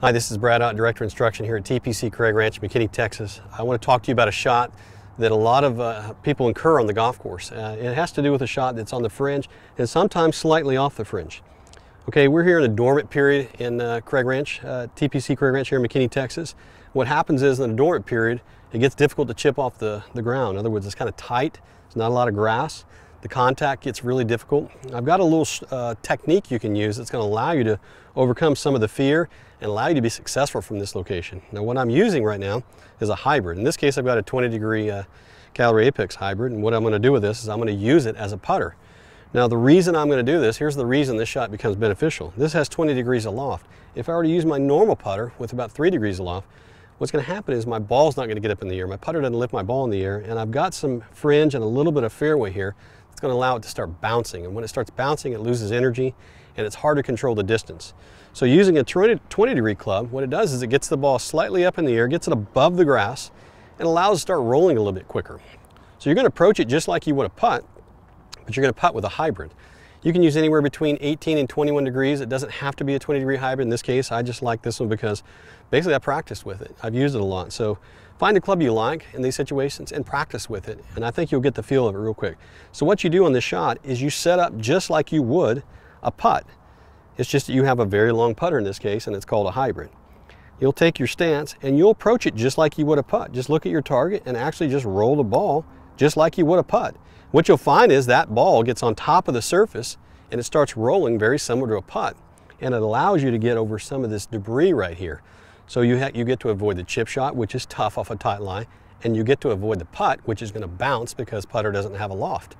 Hi, this is Brad Ott, Director of Instruction here at TPC Craig Ranch, McKinney, Texas. I want to talk to you about a shot that a lot of people incur on the golf course. It has to do with a shot that's on the fringe and sometimes slightly off the fringe. Okay, we're here in a dormant period in Craig Ranch, TPC Craig Ranch here in McKinney, Texas. What happens is in a dormant period, it gets difficult to chip off the ground. In other words, it's kind of tight, there's not a lot of grass. The contact gets really difficult. I've got a little technique you can use that's going to allow you to overcome some of the fear and allow you to be successful from this location. Now what I'm using right now is a hybrid. In this case I've got a 20-degree calorie apex hybrid, and what I'm going to do with this is I'm going to use it as a putter. Now the reason I'm going to do this, here's the reason this shot becomes beneficial. This has 20 degrees aloft. If I were to use my normal putter with about 3 degrees aloft, what's going to happen is my ball's not going to get up in the air. My putter doesn't lift my ball in the air, and I've got some fringe and a little bit of fairway here. It's going to allow it to start bouncing, and when it starts bouncing it loses energy and it's hard to control the distance. So using a 20-degree club, what it does is it gets the ball slightly up in the air, gets it above the grass, and allows it to start rolling a little bit quicker. So you're going to approach it just like you would a putt, but you're going to putt with a hybrid. You can use anywhere between 18 and 21 degrees. It doesn't have to be a 20-degree hybrid. In this case, I just like this one because basically I practiced with it. I've used it a lot. So find a club you like in these situations and practice with it, and I think you'll get the feel of it real quick. So what you do on this shot is you set up just like you would a putt. It's just that you have a very long putter in this case, and it's called a hybrid. You'll take your stance and you'll approach it just like you would a putt. Just look at your target and actually just roll the ball just like you would a putt. What you'll find is that ball gets on top of the surface and it starts rolling very similar to a putt, and it allows you to get over some of this debris right here. So you get to avoid the chip shot, which is tough off a tight lie, and you get to avoid the putt, which is going to bounce because putter doesn't have a loft.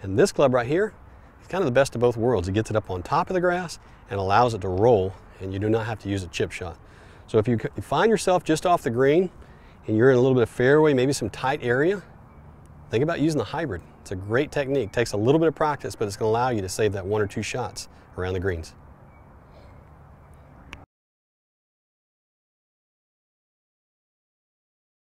And this club right here is kind of the best of both worlds. It gets it up on top of the grass and allows it to roll, and you do not have to use a chip shot. So if you find yourself just off the green and you're in a little bit of fairway, maybe some tight area, think about using the hybrid. It's a great technique. It takes a little bit of practice, but it's going to allow you to save that 1 or 2 shots around the greens.